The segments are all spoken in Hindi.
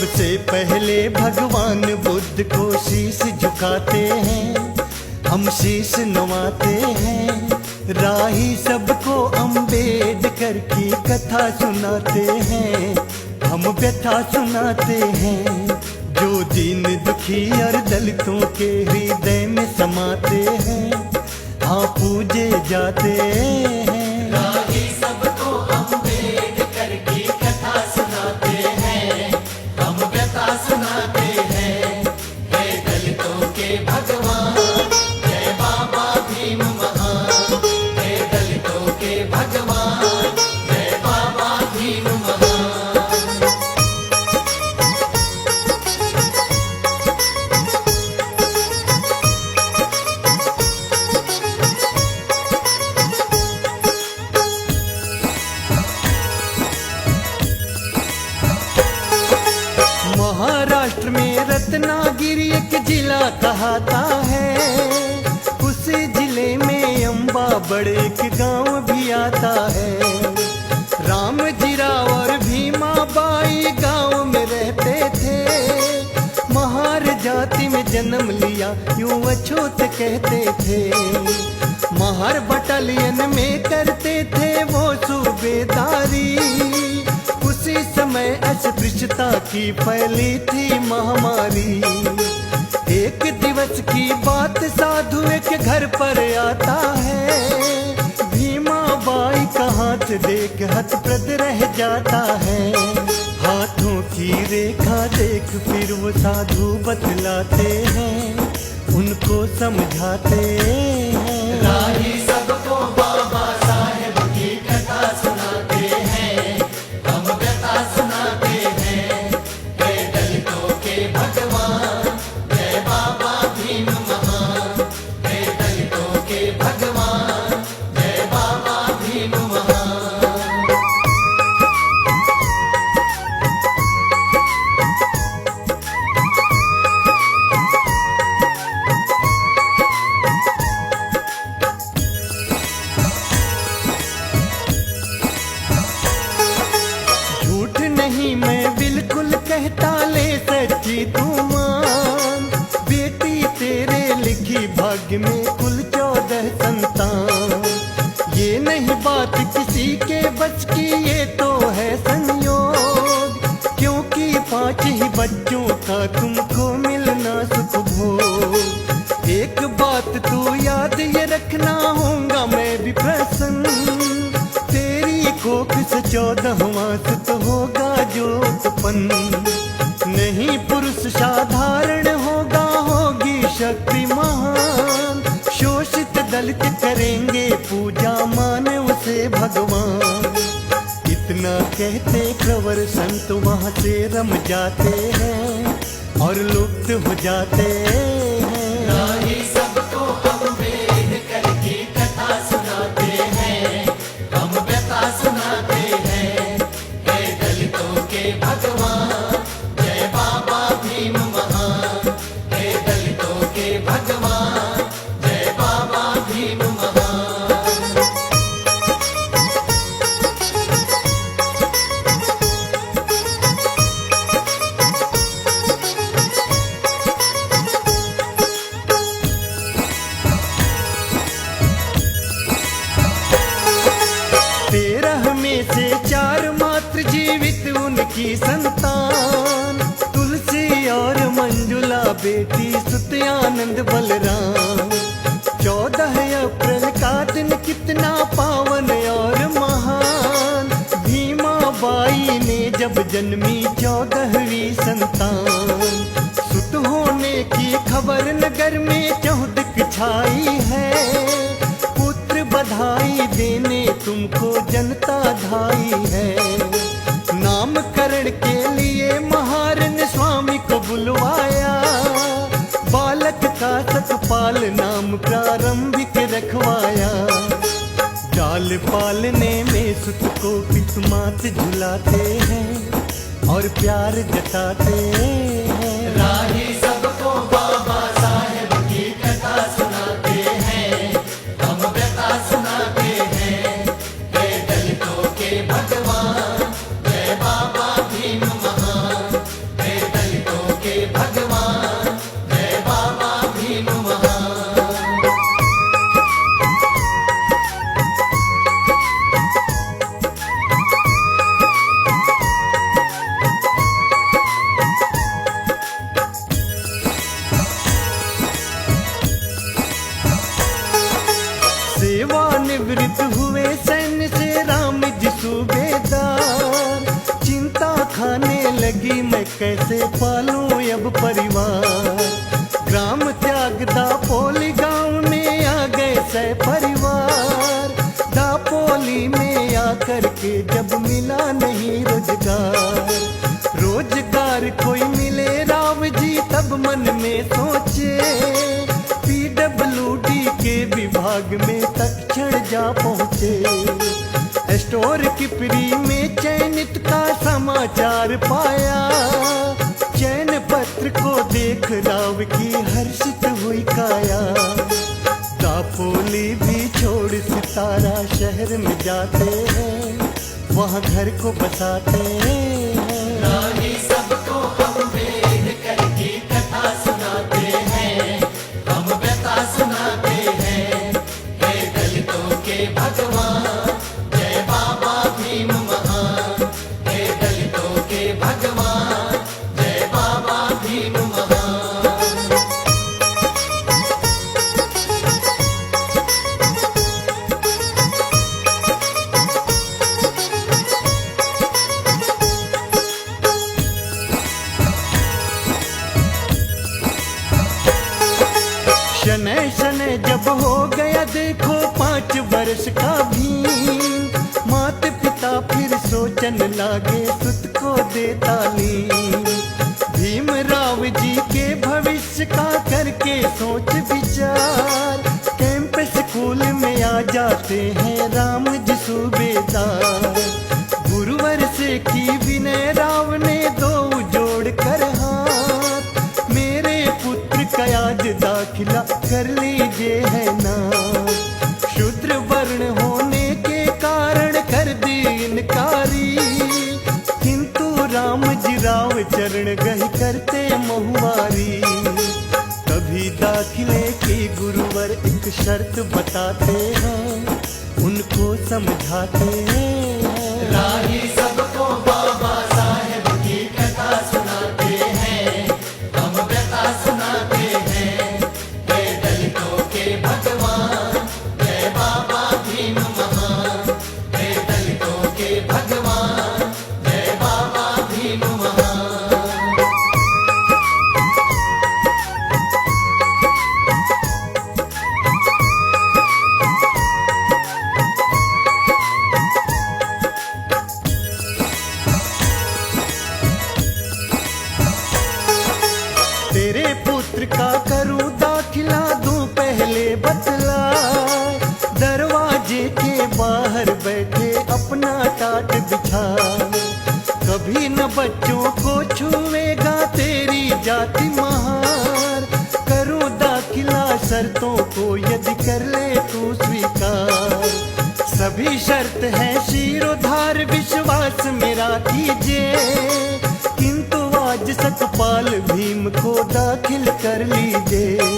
सबसे पहले भगवान बुद्ध को शीश झुकाते हैं, हम शीश नवाते हैं। राही सबको अम्बेडकर की कथा सुनाते हैं, हम व्यथा सुनाते हैं। जो दीन दुखी और दलितों के हृदय में समाते हैं, हाँ पूजे जाते हैं। राही सबको अम्बेडकर की कथा सुनाते हैं, हम व्यथा सुनाते हैं। हे दलितों के भगवान, जय बाबा भीम महान। हे दलितों के भगवान, जय बाबा भीम महान। महाराष्ट्र में रत्नागिरी एक जिला कहता है, उस जिले में अम्बा बड़े एक गांव भी आता है। रामजीराव और भीमाबाई गांव में रहते थे, महार जाति में जन्म लिया यूं अछूत कहते थे। महार बटालियन में करते थे वो सूबेदारी, उसी समय अस्पृश्यता की फैली थी महामारी। एक दिवस की बात साधु एक घर पर आता है, भीमाबाई का हाथ देख हतप्रद रह जाता है। हाथों की रेखा देख फिर वो साधु बतलाते हैं, उनको समझाते हैं। राही सबको बाबा साहेब की कथा सुनाते हैं, हम व्यथा सुनाते हैं। हे दलितों के भगवान, जय बाबा भीम महान। हे दलितों के भगवान, जय बाबा भीम महान। झूठ नहीं मैं बिल्कुल कहता, ले सच्ची तू मान। बेटी तेरे लिखी भाग्य में कुल 14 संतान। ये नहीं बात किसी के बस की, ये तो है संयोग, क्योंकि 5 ही बच्चों का तुमको मिलना सुख भोग। एक बात तू याद ये रखना, होगा मैं भी प्रसन्न, तेरी कोख से 14वां सुत होगा जो उत्पन्न। नहीं पुरुष साधारण होगा, होगी शक्ति महान। शोषित दलित करेंगे पूजा, माने उसे भगवान। इतना कहते प्रवर संत वहाँ से रम जाते हैं और लुप्त हो जाते हैं। राही सबको अम्बेडकर की कथा सुनाते हैं, हम व्यथा सुनाते हैं। हे दलितों के भगवान, जय बाबा भीम महान। हे दलितों के भगवान, जय बाबा भीम महान। में से 4 मात्र जीवित उनकी संतान, तुलसी और मंजुला बेटी सुत आनंद बलराम। 14 अप्रैल का दिन कितना पावन और महान, भीमाबाई ने जब जन्मी 14वीं संतान। सुत होने की खबर नगर में चौधक छाई है, पुत्र बधाई देने तुमको जनता धाई है। नामकरण के लिए महार ने स्वामी को बुलवाया, बालक का सकपाल नाम प्रारंभिक रखवाया। डाल पालने में सुत को पितमात झुलाते हैं और प्यार जताते हैं। राही सबको बाबा साहेब की कथा सुनाते हैं, हम व्यथा सुनाते हैं। हे दलितों के भगवान, जय बाबा भीम महान। हे लगी मैं कैसे पालूं अब परिवार। ग्राम त्याग दापोली गांव में आ गए सह परिवार। दापोली में आकर के जब मिला नहीं रोजगार, रोजगार कोई मिले राव जी तब मन में सोचे। PWD के विभाग में तत्क्षण जा पहुँचे। स्टोर कीपरी में चयनित का समाचार पाया। चयन पत्र को देख राव की हर्षित हुई काया। दापोली भी छोड़ सितारा शहर में जाते हैं, वहाँ घर को बसाते हैं। राही सबको हम वेद करके कथा सुनाते हैं, हम व्यथा सुनाते हैं। हे दलितों के भगवान, जय बाबा भीम महान। हे दलितों के भगवान, जय बाबा भीम महान। शनै शनै जब हो गया देखो 5 वर्ष का भीम, माता पिता फिर सोचन लागे सुत को दे तालीम। भीम राव जी के भविष्य का करके सोच विचार, कैंप स्कूल में आ जाते हैं राम जी सूबेदार। गुरुवर से की विनय राव ने 2 जोड़ कर हाथ, मेरे पुत्र का आज दाखिला कर लीजिए है ना। शूद्र वर्ण होने के कारण कर दी इनकारी, किंतु राम जी राव चरण गही करते महुआरी। कभी दाखिले की गुरुवर एक शर्त बताते हैं, उनको समझाते हैं। राही सबको बाबा साहेब की कथा सुनाते हैं, हम व्यथा सुनाते हैं। हे दलितों के भगवान, जय बाबा भीम महान। हे दलितों के भगवान, जय बाबा भीम महान। तेरे पुत्र का करूं दाखिला दूं पहले बतला। दरवाजे के बाहर बैठे अपना टाट बिछा, कभी न बच्चों को छुएगा तेरी जाति महार। करूं दाखिला शर्तों को यदि कर ले तू स्वीकार। सभी शर्त है शिरोधार विश्वास मेरा कीजिए, किंतु आज सकपाल भीम को दाखिल कर लीजिए।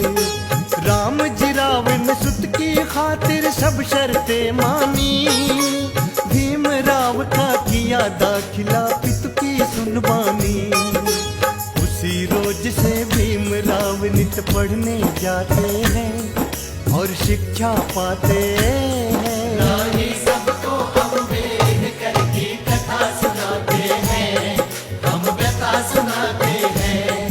राम जी राव ने सुत की खातिर सब शर्तें मानी, भीम राव का किया दाखिला पितु की सुनवानी। उसी रोज से भीम राव नित पढ़ने जाते हैं और शिक्षा पाते हैं। राही सबको हम वेद करके कथा सुनाते हैं, हम व्यथा सुनाते हैं।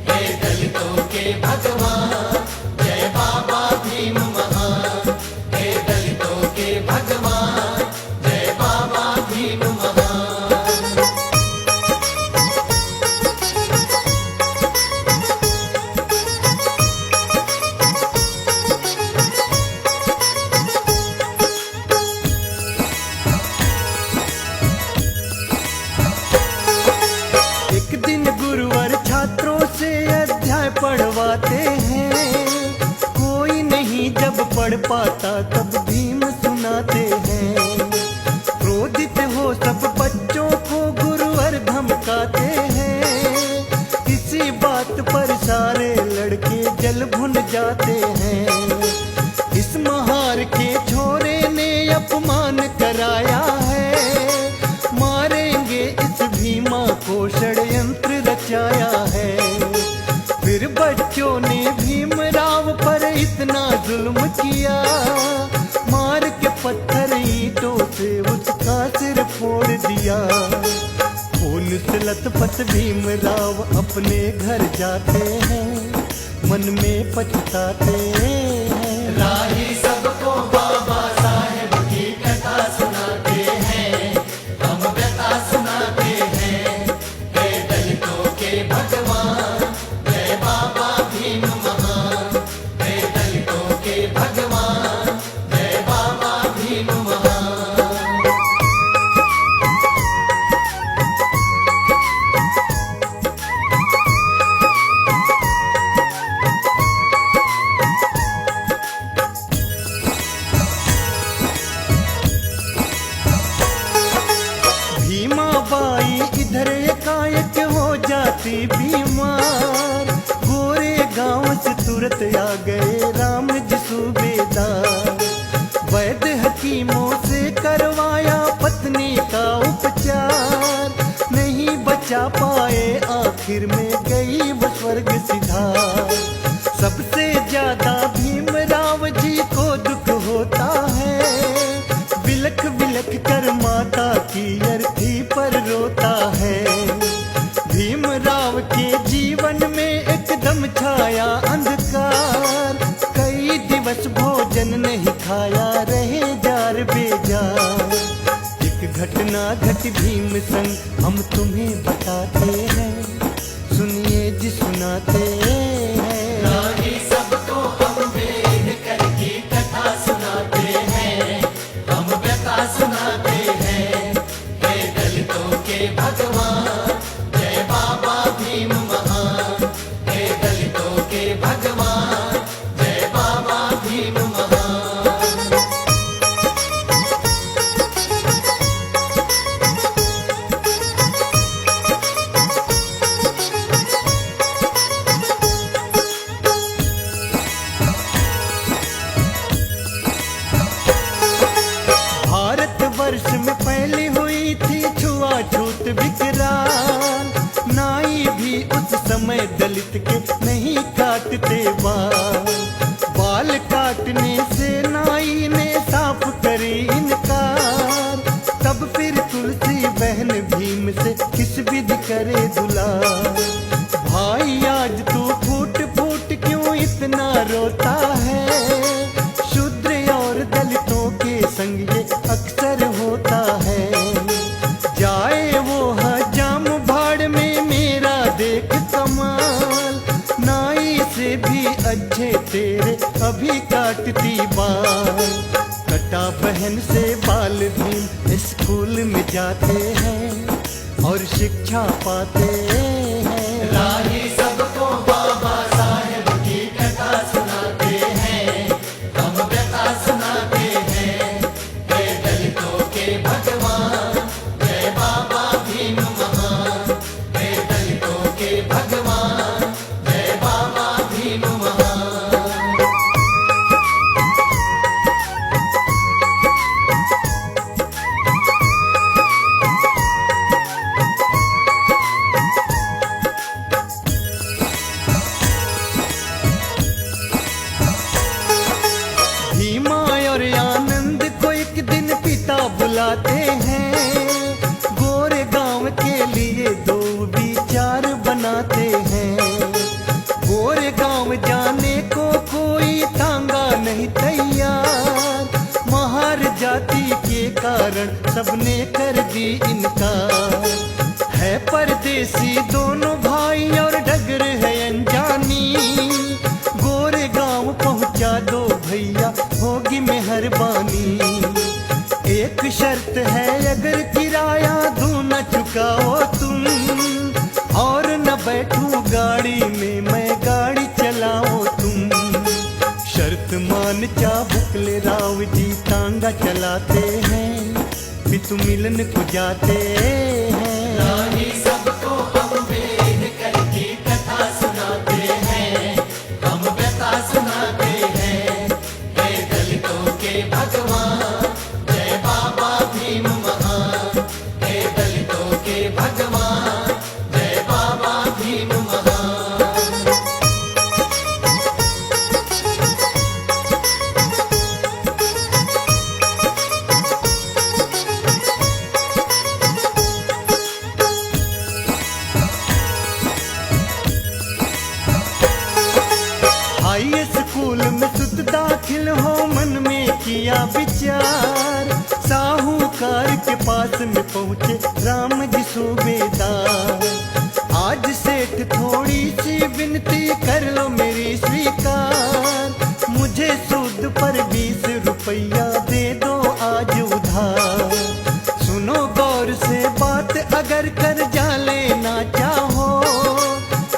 हे दलितों के भगवान, जय बाबा भीम महान। हे दलितों के भगवान, जय बाबा भीम महान। एक दिन गुरुवर छात्रों से अध्याय पढ़वाते हैं, कोई नहीं जब पढ़ पाता तब भीम सुनाते हैं। क्रोधित हो सब बच्चों को गुरुवर धमकाते हैं, किसी बात पर सारे लड़के जल भुन जाते हैं। इस महार के छोरे ने अपमान कराया है, मारेंगे इस भीमा को षड्यंत्र रचाया है। फिर बच्चों ने भीम राव पर इतना जुल्म किया, मार के पत्थर ईंटों से उसका सिर फोड़ दिया। खून से लथपथ भीमराव अपने घर जाते हैं, मन में पछताते हैं। राही सबको बाबा साहेब की कथा सुनाते हैं, हम व्यथा सुनाते हैं। हे दलितों के भगवान, जय बाबा भीम महान। हे दलितों के भगवान, जय बाबा भीम महान। भीमाबाई इधर एकाएक हो जाती बीमार, गोरे गांव से तुरंत आ गए राम जी सूबेदार। वैद्य हकीमों से करवाया पत्नी का उपचार, नहीं बचा पाए आखिर में गई वो स्वर्ग सिधार। सबसे ज्यादा भीमराव जी को दुख होता है, बिलख बिलख कर माता की अर्थी पर रोता है। भीमराव के जीवन में एकदम छाया अंधकार, कई दिवस भोजन नहीं खाया, रहे जार बेजार। एक घटना घटी भीम संग हम तुम्हें बताते हैं, सुनिए जी सुनाते हैं। राही सबको अम्बेडकर की कथा सुनाते हैं, हम व्यथा सुनाते हैं। हे दलितों के भगवान, जय बाबा भीम महान। हे दलितों के भगवान, जय बाबा भीम महान। भारतवर्ष में पहले हुई थी छुआछूत विकराल, नाई भी उस समय दलित के नहीं काटते बाल। बाल काटने से नाई ने साफ करी इनकार, तब फिर तुलसी बहन भीम से किस विधि करे दुलार। भाई आज तू फूट फूट क्यों इतना रोता है, शूद्र और दलितों के संग ये अक्सर होता है। जाए वो हजाम भाड़ में मेरा देख कमाल, नाई से भी अच्छे तेरे अभी काटती बाल। कटा बहन से बाल भीम स्कूल में जाते हैं और शिक्षा पाते हैं। राही सबको बाबा साहेब की कथा सुनाते हैं, हम व्यथा सुनाते हैं। हे दलितों के भगवान, जय बाबा भीम महान। हे दलितों के भगवान, जय बाबा भीम महान। भीमा और आनंद को एक दिन पिता बुलाते हैं, गोरे गांव के लिए दो विचार बनाते हैं। गोरे गांव जाने को कोई तांगा नहीं तैयार, महार जाति के कारण सबने कर दी इनकार। है परदेसी दोनों भाई और डगर है अनजानी, गोरे गांव पहुंचा दो भैया होगी मेहरबानी। एक शर्त है अगर किराया दूं न चुकाओ तुम, और न बैठूं गाड़ी में मैं गाड़ी चलाओ तुम। शर्त मान चाबुकले राव जी तांगा चलाते हैं, पितु मिलन को जाते हैं। राही सबको अम्बेडकर की कथा सुनाते हैं, हम व्यथा सुनाते हैं। हे दलितों के भगवान, जय बाबा भीम महान। हे दलितों के भगवान, जय बाबा भीम महान। हाई स्कूल में सुत दाखिल हो, मन में किया विचार, साहूकार के पास में पहुँचे राम जी सूबेदार। आज सेठ थोड़ी सी विनती कर लो मेरी स्वीकार, मुझे सूद पर 20 रुपया दे दो आज उधार। सुनो गौर से बात, अगर कर्जा लेना चाहो,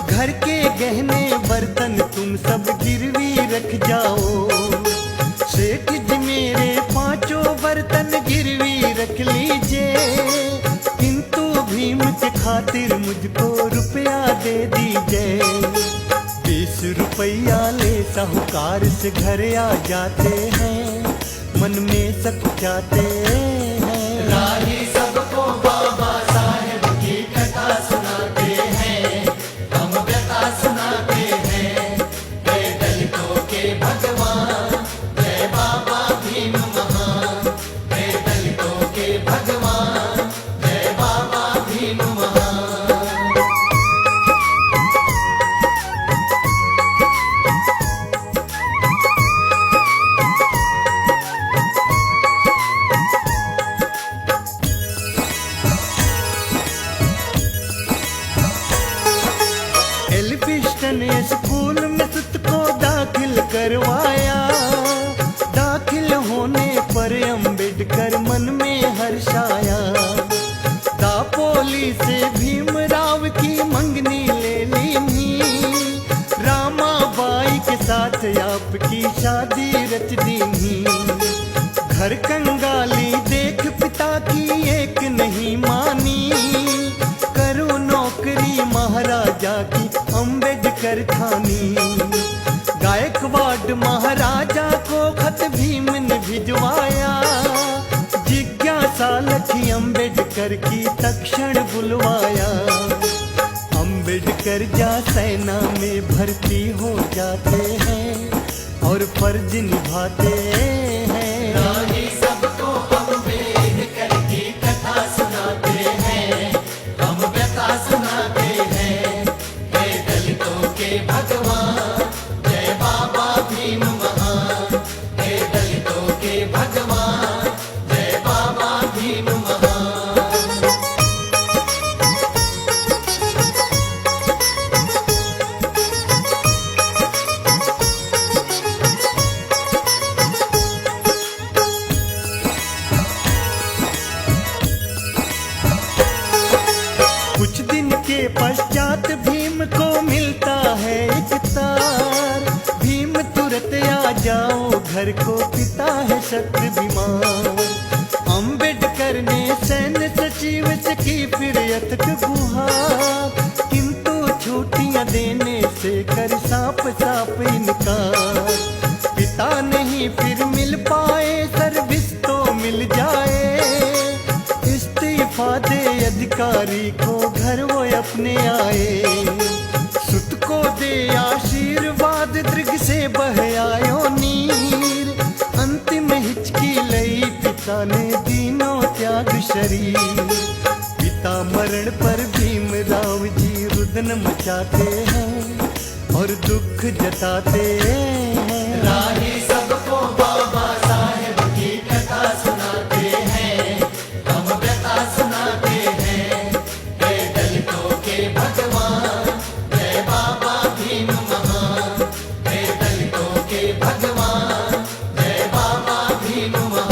घर के गहने बर्तन तुम सब गिरवी रख जाओ। सेठ जी मेरे 5 बर्तन गिरवी रख लीजिए, किंतु भीम के खातिर मुझको रुपया दे दीजिए। 20 रुपया ले साहूकार से घर आ जाते हैं, मन में सकुचाते हैं। राही सबको बाबा साहेब की कथा सुनाते हैं, हम व्यथा सुनाते हैं। जय दलितों के भगवान, जय बाबा भीम महान। जय दलितों के भगवान, जय बाबा भीम महान। एल्फिस्टन स्कूल में सुत को दाखिल करवाया, दाखिल होने पर अम्बेडकर मन में हर्षाया। दापोली से भीमराव की मंगनी ले ली, रामाबाई के साथ आपकी शादी रच दी। घर कंगाली देख पिता की एक नहीं मानी, करूँ नौकरी महाराजा की अम्बेडकर ठानी। गायकवाड़ महाराजा को खत भीम ने भिजवाया, जिज्ञासा लखी अम्बेडकर की तक्षण बुलवाया। अम्बेडकर जा सेना में भर्ती हो जाते हैं और फर्ज निभाते हैं। राही सबको अम्बेडकर की कथा सुनाते हैं, हम व्यथा सुनाते हैं। जय दलितों के भगवान, जय बाबा भीम महान। जय दलितों के भगवान, जय बाबा भीम महान। कुछ दिन के पश्चात भीम को मिलता है एक तार, भीम तुरंत आ जाओ घर को, पिता है शत्रु बीमार। अम्बेडकर ने सैन्य सचिव से की फिर यथक गुहार, किंतु छुट्टियां देने से कर साफ साफ इनकार। पिता नहीं फिर मिल पाए, सर्विस तो मिल जाए, इस्तीफा दे अधिकारी को घर वो अपने आए। सुत को दे आशीर्वाद, दृग से बह आयो नीर, अंतिम हिचकी लई पिता ने दीनों त्याग शरीर। पिता मरण पर भीमराव जी रुदन मचाते हैं और दुख जताते हैं। राही सबको बाबा साहेब की कथा सुनाते हैं, हम व्यथा सुनाते हैं। जय दलितों के भगवान, जय बाबा भीम महान। जय दलितों के भगवान, जय बाबा भीम महान।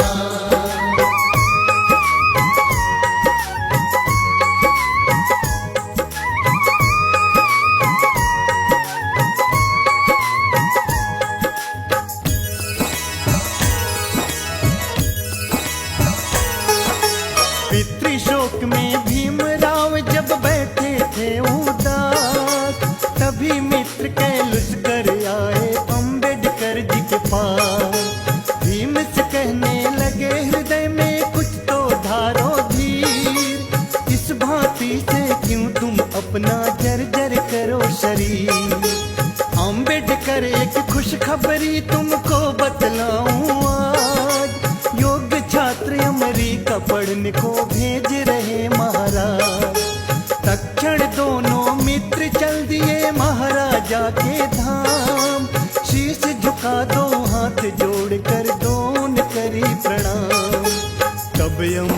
पितृशोक में भीमराव जब बैठे थे उदास, तभी मित्र कैलुस कर आए अम्बेडकर जी के पास। भीम से कहने लगे हृदय में कुछ तो धारो धीर, इस भांति से क्यों तुम अपना जर्जर करो शरीर। अम्बेडकर एक खुशखबरी तुमको बतलाऊं आज, योग्य छात्र अमेरिका पढ़ने को भेज रहे महाराज। तक्षण दोनों मित्र चल दिए महाराजा के धाम, शीश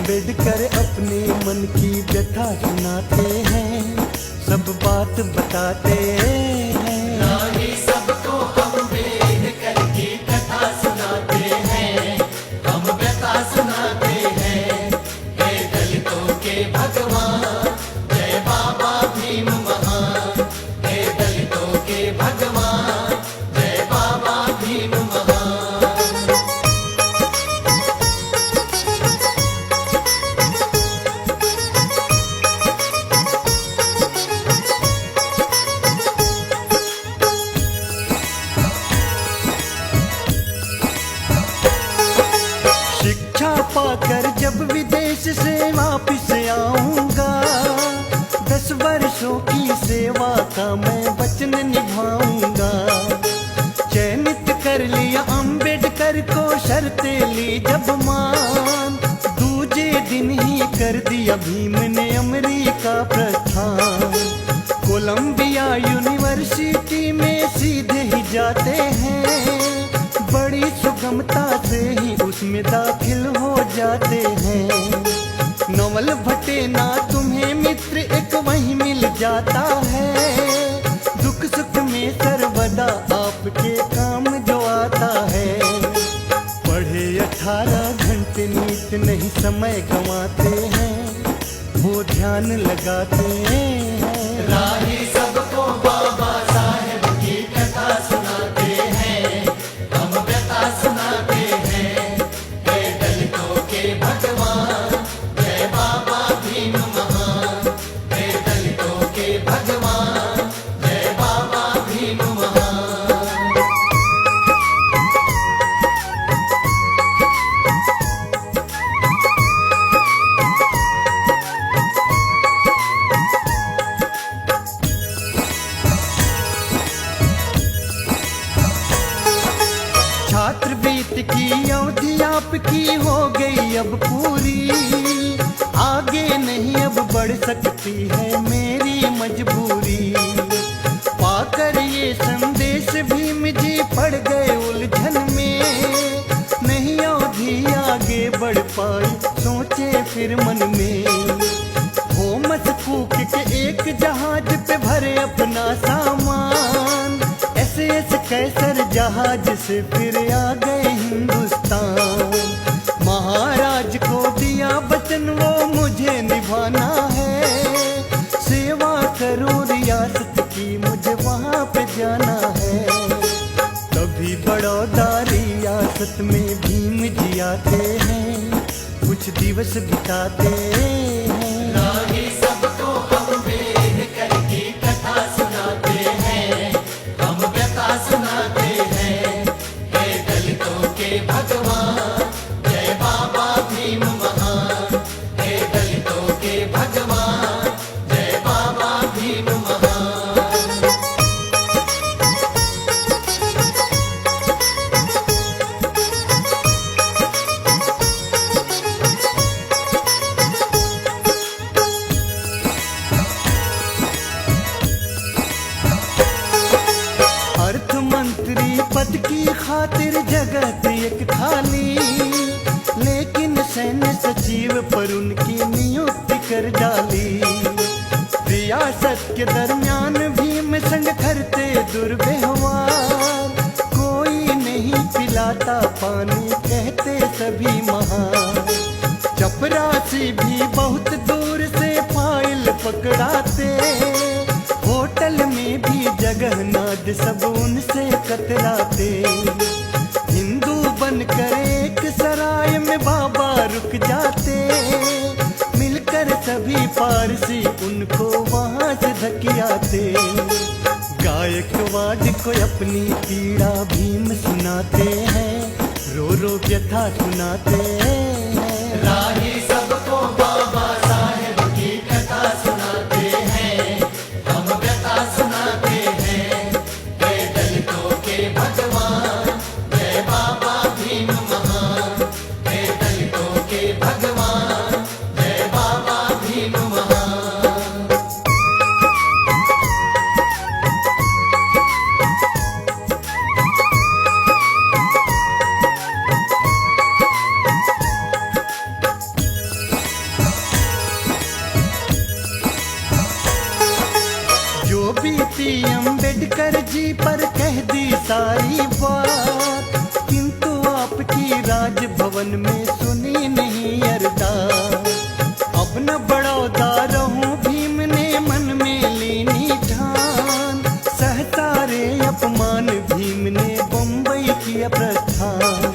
अम्बेडकर अपने मन की व्यथा सुनाते हैं, सब बात बताते हैं। राही सबको अम्बेडकर की कथा सुनाते हैं, हम व्यथा सुनाते हैं। हे दलितों के भगवान, जय बाबा भीम महान। हे दलितों के भगवान, जय बाबा भीम महान। शिक्षा पाकर जब विदेश से वापिस आऊंगा, 10 वर्षों की सेवा का मैं वचन निभाऊंगा। चयनित कर लिया अम्बेडकर को, शर्तें ली जब मान, दूजे दिन ही कर दिया भीम ने अमेरिका प्रस्थान। कोलंबिया यूनिवर्सिटी में सीधे ही जाते हैं, बड़ी सुगमता से ही उसमें दाखिल हो जाते हैं। नवल भटे ना तुम्हें मित्र एक वहीं मिल जाता है, दुख सुख में सर्वदा आपके काम जो आता है। पढ़े 18 घंटे नीत नहीं समय गंवाते हैं, वो ध्यान लगाते हैं। राही सबको बाबा साहेब की कथा सुनाते हैं, हम व्यथा सुनाते हैं। हे दलितों के भगवान, जय बाबा भीम महान। हे दलितों के भगवान, जय बाबा भीम महान। छात्रवृत्ति की अवधि आपकी हो गई अब पूरी, आगे नहीं अब बढ़ सकती है मेरी मजबूरी। पाकर ये संदेश भीम जी पड़ गए उलझन में, नहीं अवधि आगे बढ़ पाई सोचे फिर मन में। थॉमस कुक के एक जहाज पे भरे अपना सामान, एस कैसर जहाज से फिर आ गए हिंदुस्तान। महाराज को दिया वचन वो मुझे निभाना है, सेवा करूं रियासत की मुझे वहां पे जाना है। कभी बड़ौदा रियासत में भीम जी आते हैं, कुछ दिवस बिताते हैं। राही सबको अम्बेडकर की कथा सुनाते हैं, हम व्यथा सुनाते हैं। हे दलितों के भगवान, जय बाबा भीम महान। हे दलितों के भगवान, जय बाबा भीम महान। अर्थ मंत्री पद की खातिर जगत एक खाली, लेकिन सैन्य सचिव पर उनकी नियुक्ति कर डाली। रियासत के दरमियान भीम संग करते दुर्व्यवहार, कोई नहीं पिलाता पानी कहते सभी महान। चपरासी भी बहुत दूर से फाइल पकड़ाते, होटल में भी जगह नाद सब उनसे कतराते। हिंदू बनकर एक सराय में बाबा रुक जाते, मिलकर सभी पारसी उनको वहां से धकियाते। गायकवाड को अपनी पीड़ा भीम सुनाते हैं, रो रो व्यथा सुनाते हैं। राही सबको बाबा साहेब की कथा सुनाते हैं, हम व्यथा सुनाते हैं। हे दलितों के भगवान, जय बाबा भीम महान। हे दलितों के भगवान, जय बाबा भीम महान। बीती अम्बेडकर जी पर कह दी सारी बात, किंतु आपकी राजभवन में सुनी नहीं अरदास। अब न बड़ौदा रहूं भीम ने मन में लीनी ठान, सहसारे अपमान भीम ने बम्बई किया प्रस्थान।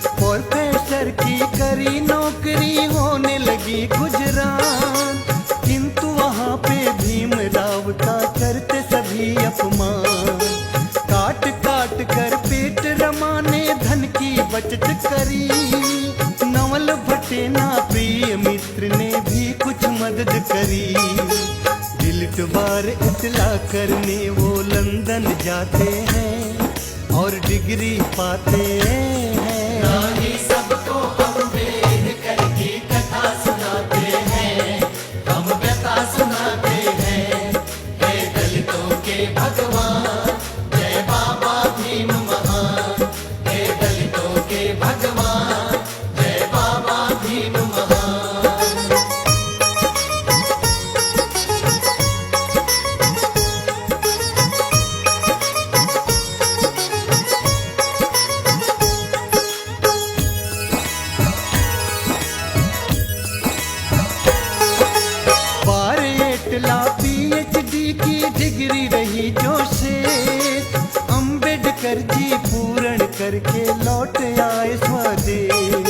प्रोफेसर की करी नौकरी होने लगी गुजरान, किंतु वहाँ पे भीमराव का करते सभी अपमान। काट काट कर पेट रमाने धन की बचत करी, नवल भट्टे ना प्रिय मित्र ने भी कुछ मदद करी। दिलटवार इतला करने वो लंदन जाते हैं और डिग्री पाते हैं। राही सबको अम्बेडकर की कथा सुनाते हैं, हम व्यथा सुनाते हैं। हे दलितों के भगवान, जय बाबा भीम महान। हे दलितों के भगवान, जय बाबा भीम महान। बार एटला PhD की डिग्री रही जो शेष, अम्बेडकर जी पूर्ण करके लौट आए स्वदेश।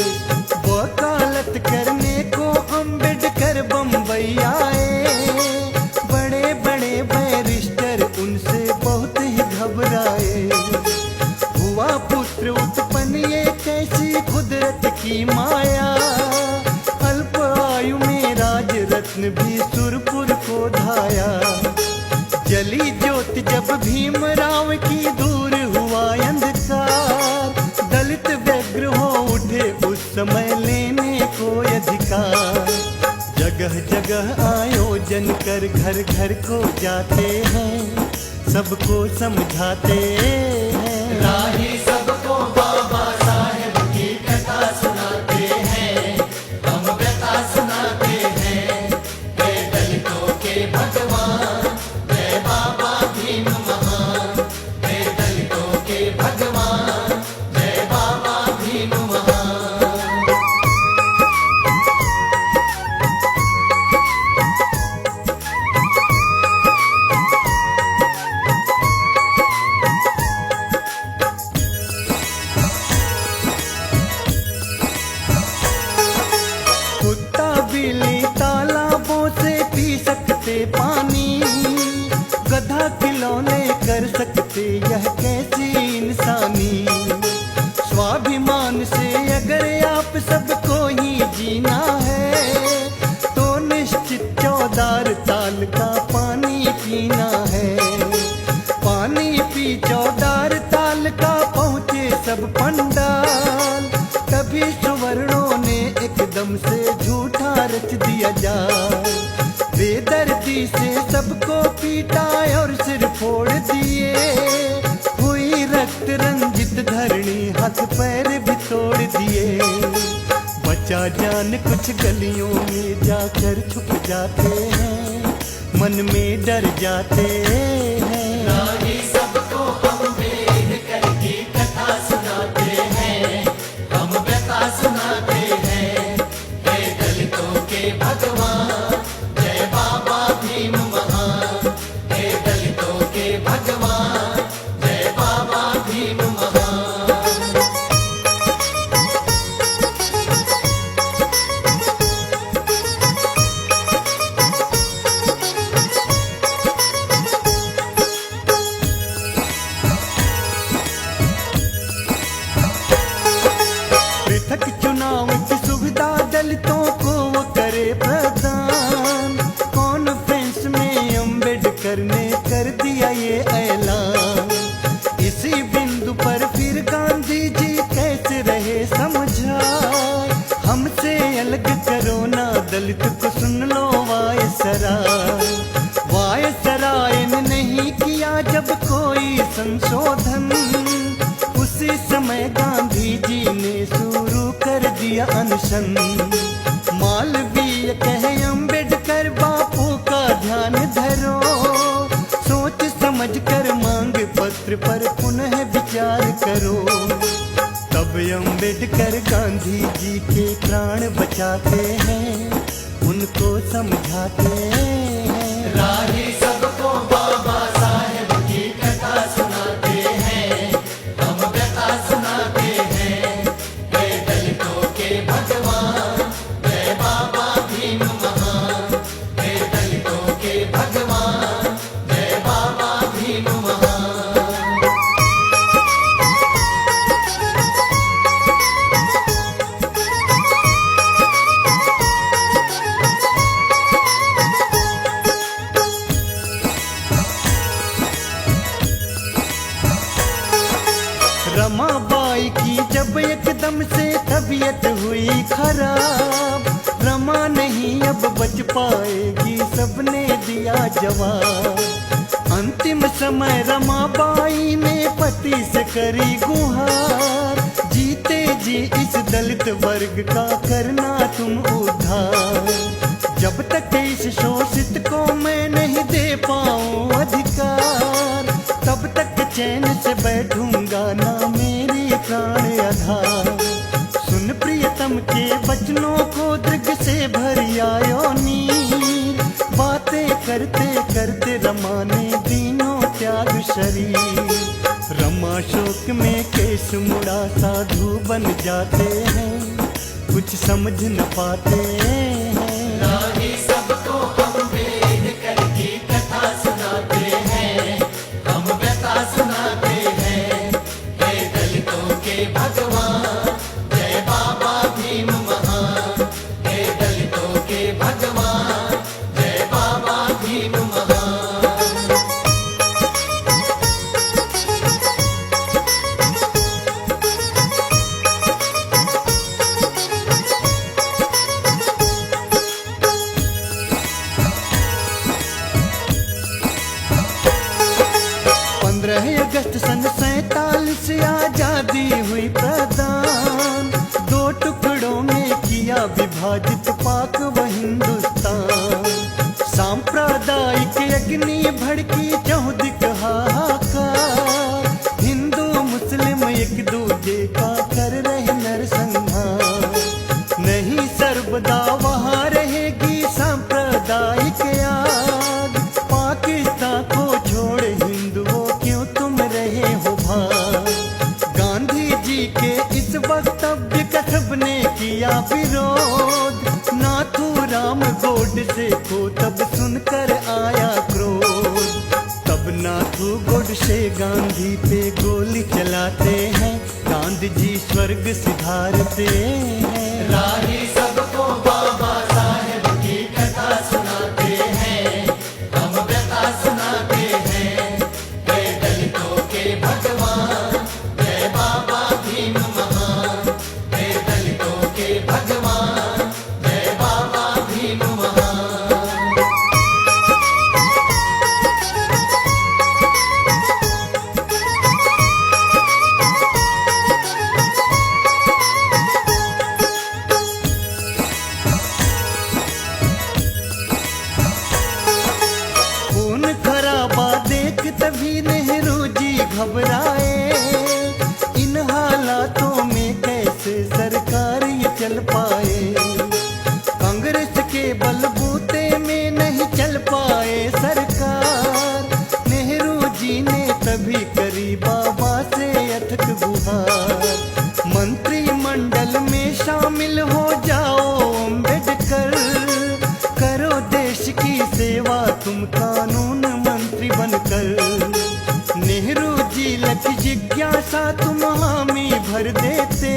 वकालत करने को अम्बेडकर बम्बई आए, बड़े बड़े बैरिस्टर उनसे बहुत ही घबराए। हुआ पुत्र उत्पन्न ये कैसी कुदरत की माया, अल्प आयु में राज रत्न भी सुरपुर को धाया। जली ज्योति जब भीमराव की दूर हुआ अंधकार, दलित व्यग्र हो उठे उस समय लेने को अधिकार। जगह जगह आयोजन कर घर घर को जाते हैं, सबको समझाते हैं। राही सबको बाबा साहेब की कथा सुनाते हैं, हम व्यथा सुनाते हैं। हे दलितों के भगवान, जय बाबा भीम महान। हे दलितों के भगवान, जय बाबा भीम महान। कुत्ता बिल्ली तालाबों से पी सकते पानी, गधा खिलौने कर सकते यह कैसी इंसानी। स्वाभिमान से अगर आप सबको ही जीना है, तो निश्चित 14 ताल का पानी पीना है। पानी पी 14 ताल का पहुँचे सब पंडाल, तभी सुवर्णों ने एकदम से झूठा रच दिया जाए। बेदर्दी से सबको पीटा और सिर फोड़ दिए, हुई रक्त रंजित धरणी हाथ पैर भी तोड़ दिए। बचा जान कुछ गलियों में जाकर छुप जाते हैं, मन में डर जाते हैं। राही सबको अम्बेडकर की कथा सुनाते हैं, हम व्यथा सुनाते हैं। हे दलितों के भगवान, जय बाबा भीम महान। हे दलितों के भगवान, जय बाबा भीम महान। पृथक चुनाव की सुविधा दलितों को वो करे प्रदान, कॉन्फ्रेंस में अम्बेडकर ने कर दिया ये ऐलान। इसी बिंदु पर फिर गांधी जी कैसे रहे समझाए, हमसे अलग करो ना दलित को सुन लो वायसराय। वायसराय ने नहीं किया जब कोई संशोधन, उसी समय गांधी जी ने शुरू कर दिया अनशन। मालवीय कहे अम्बेडकर बापू का ध्यान धरो, सोच समझ मंत्र पर पुनः विचार करो। तब अम्बेडकर गांधी जी के प्राण बचाते हैं, उनको समझाते हैं। राही सबको बाबा साहेब की कथा सुनाते हैं, हम व्यथा सुनाते हैं। जय दलितों के भगवान, जय बाबा भीम महान। जय दलितों के भगवान, जय बाबा भीम महान। रमाबाई की जब एकदम से तबीयत हुई खराब, रमा नहीं अब बच पाएगी, सबने दिया जवाब। अंतिम समय रमाबाई ने पति से करी गुहार, जीते जी इस दलित वर्ग का करना तुम उद्धार। जब तक इस शोषित को मैं नहीं दे पाऊं अधिकार, तब तक चैन से बैठूंगा ना मेरी प्राण आधार। सुन प्रियतम के वचनों को दृग से भर आयो नीर, बातें करते करते रमा ने दीनों त्याग शरीर। रमा शोक में केश मुड़ा साधु बन जाते हैं, कुछ समझ न पाते हैं। राही सबको अम्बेडकर की कथा सुनाते हैं, हम व्यथा सुनाते हैं। जय दलितों के भगवान, जय बाबा भीम महान। जय दलितों के भगवान, जय बाबा भीम महान। अगस्त सन 47 आजादी हुई प्रदान, दो टुकड़ों में किया विभाजित पाक व हिंदुस्तान। सांप्रदायिक अग्नि भड़की चौदिक हाहाकार, हिंदू मुस्लिम एक दूजे का कर रहे नरसंहार। नहीं सर्वदा वहाँ रहेगी सांप्रदायिक आग, पाकिस्तान को छोड़ हिंदुओं क्यों तुम रहे हो भाग। गांधी जी के इस वक्तव्य का सबने किया विरोध, नाथूराम गोडसे को तब सुनकर आया क्रोध। तब नाथू गोडसे गांधी पे गोली चलाते हैं, गांधी जी स्वर्ग सिधारते हैं। राही सबको बाबा साहेब की कथा सुनाते हैं, हम व्यथा सुनाते हैं। जय दलितों के भगवान, जय बाबा भीम महान। जय दलितों के भगवान, जय बाबा भीम महान। खून खराबा देख तभी नेहरू जी घबराए, इन हालातों में कैसे सरकार ये चल पाए। कांग्रेस के बलबूते में नहीं चल पाए सरकार, नेहरू जी ने तभी करी बाबा से अथक गुहार। मंत्रिमंडल में शामिल हो जाओ अम्बेडकर, करो देश की सेवा तुम कानून मंत्री बनकर। नेहरू जी लख जिज्ञासा तुम हामी भर देते,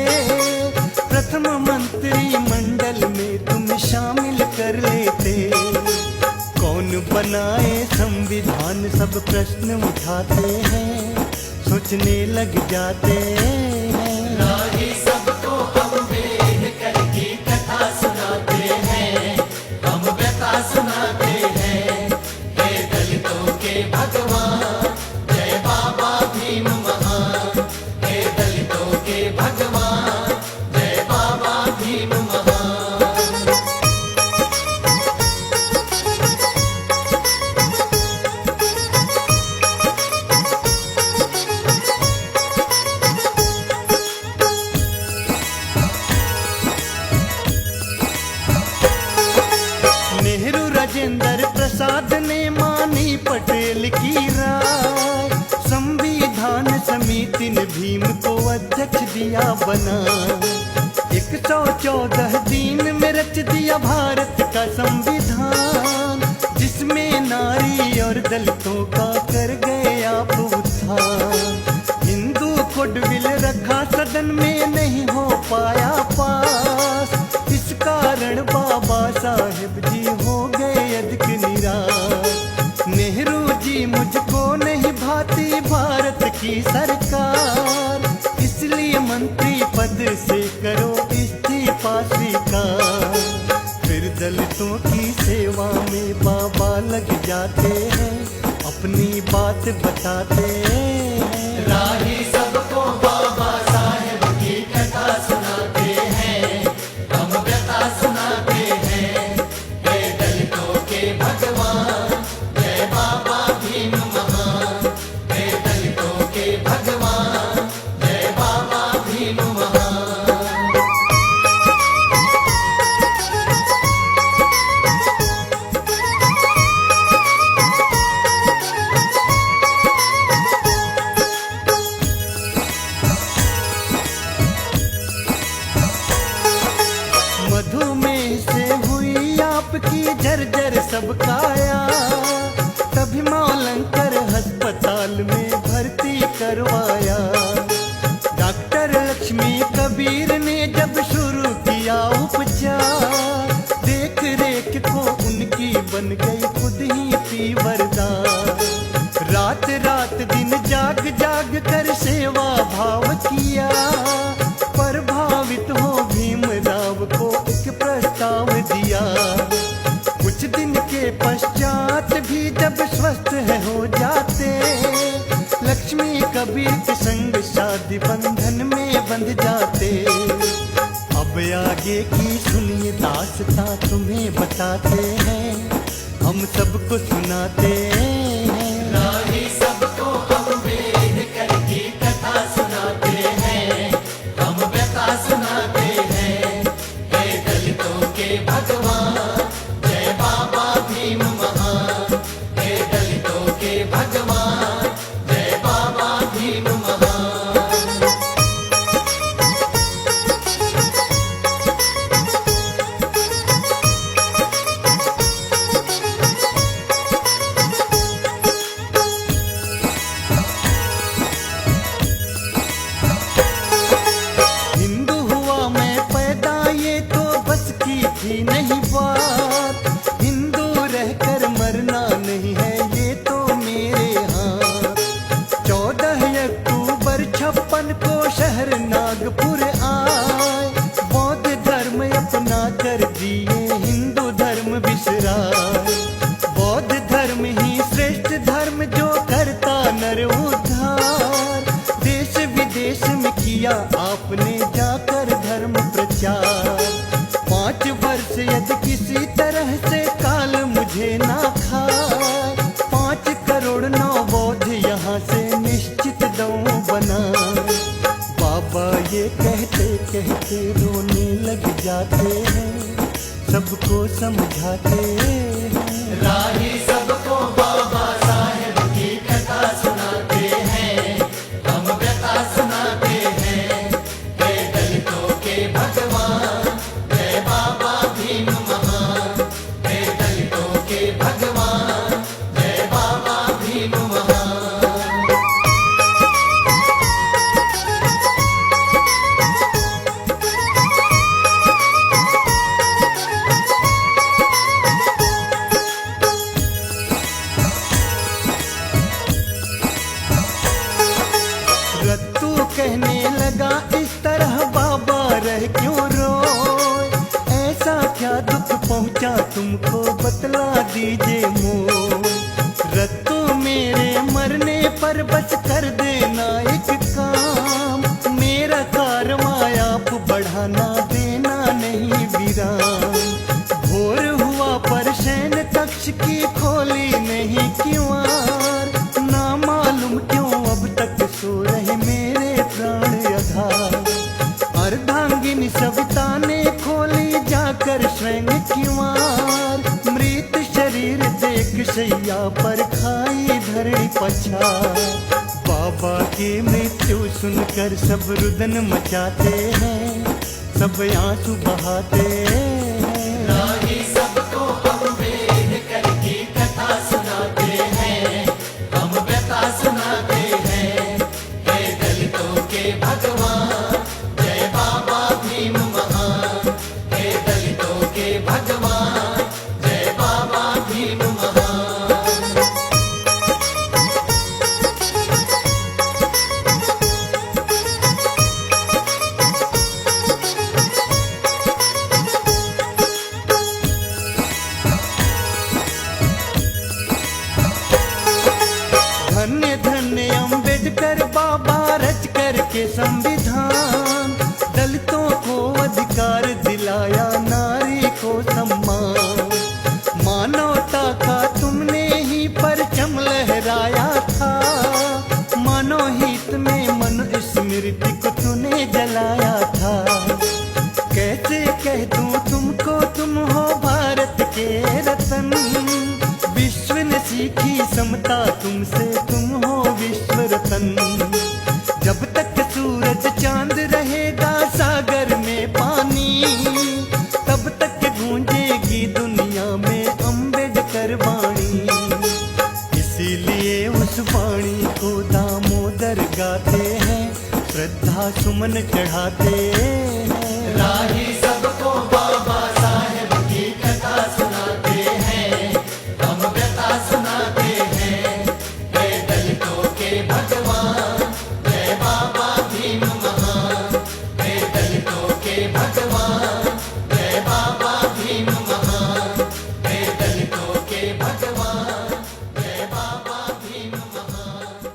प्रथम मंत्री मंडल में तुम शामिल कर लेते। कौन बनाए संविधान सब प्रश्न उठाते हैं, सोचने लग जाते हैं। राही सबको अम्बेडकर की कथा सुनाते हैं, हम व्यथा सुनाते हैं। जय दलितों के भगवान, जय बाबा भीम महान। जय दलितों के भगवान, जय बाबा भीम महान। अध्यक्ष दिया बना। 114 दिन में रच दिया भारत का संविधान, जिसमें नारी और दलितों का कर गए आप उत्थान। हिंदू कोड बिल रखा सदन में नहीं हो पाया पास, इस कारण बाबा साहेब जी हो गए अधिक निराश। नेहरू जी मुझको नहीं भाती भारत की सरकार, इसलिए मंत्री पद से करो इस्तीफा स्वीकार। फिर दलितों की सेवा में बाबा लग जाते हैं, अपनी बात बताते हैं। राही सबको बाबा साहेब की कथा सुनाते हैं, हम व्यथा सुनाते हैं। हे दलितों के भगवान, जय बाबा भीम महान। हे दलितों के भगवान, जय बाबा भीम महान। मधुमेह से हुई आपकी जर्जर सब काया, तभी मौलंकर अस्पताल में भर्ती करवाया। डॉक्टर लक्ष्मी कबीर ने जब शुरू किया उपचार, देख रेख को उनकी बन गई खुद ही थी वरदान। रात रात दिन जाग जाग कर सेवा भाव किया, प्रभावित हो भीमराव को एक प्रस्ताव दिया। कुछ दिन के पश्चात भी जब स्वस्थ हो जाते, लक्ष्मी कबीर के संग शादी बंधन में बंध जाते। अब आगे की सुनिए दास्तां तुम्हें बताते हैं, हम सबको सुनाते हैं। राही सबको अम्बेडकर की कथा सुनाते हैं, हम व्यथा सुनाते हैं। हे दलितों के भगवान, जय बाबा भीम महान। हे दलितों के भगवान, जय बाबा भीम महान। हिंदू हुआ मैं पैदा ये तो बस की थी नहीं बात, हिंदू रहकर मरना नहीं है ये तो मेरे हाथ। 14 अक्टूबर 56 को शहर नागपुर आए, बौद्ध धर्म अपना कर दिए हिंदू धर्म बिसराए। बौद्ध धर्म ही श्रेष्ठ धर्म जो करता नर उद्धार, देश विदेश में किया आपने जाकर धर्म प्रचार। 5 वर्ष यदि किसी तरह से काल मुझे ना खाए, 5 करोड़ 9 बौद्ध यहाँ से निश्चित दो बना। बाबा ये कहते कहते रोने लग जाते हैं, सबको समझाते हैं। राही सबको बाबा साहेब की कथा सुनाते हैं, हम व्यथा सुनाते हैं। हे दलितों के भगवान, जय बाबा भीम महान। हे दलितों के भगवान, जय बाबा भीम महान। रत्तू कहने लगा इस तरह बाबा रह क्यों रोए, ऐसा क्या दुख पहुंचा तुमको बतला दीजिए मोह। रत्तू मेरे मरने पर बस कर देना एक काम, मेरा कारवां आप बढ़ाना देना नहीं विराम। भोर हुआ पर शयन कक्ष की खोली नहीं किवार, ना मालूम क्यों अब तक सो रहे मेरे प्राण आधार। अर्धांगिनी सविता ने खोली जाकर स्वयं किवार, मृत शरीर देख शैया पर खाई धरणी पछाड़। बाबा की मृत्यु सुनकर सब रुदन मचाते हैं, सब आंसू बहाते हैं। राही सबको अम्बेडकर की कथा सुनाते हैं, हम व्यथा सुनाते हैं। हे दलितों के भगवान, जय बाबा भीम महान। हे दलितों के भगवान, जय बाबा भीम महान। धन्य धन्य अम्बेडकर बाबा रच करके संविधान, दलितों को अधिकार दिलाया, नारी को सम्मान। मानवता का तुमने ही परचम लहराया था, मानव हित में मनु स्मृति को तूने जलाया था। कैसे कह दूं तुमको तुम हो भारत के रतन, विश्व ने सीखी समता तुमसे, तुम हो विश्व रतन। जब तक सूरज चांद रहेगा सागर में पानी, तब तक गूंजेगी दुनिया में अम्बेडकर वाणी। इसीलिए उस वाणी को दामोदर गाते हैं, श्रद्धा सुमन चढ़ाते हैं। राही सबको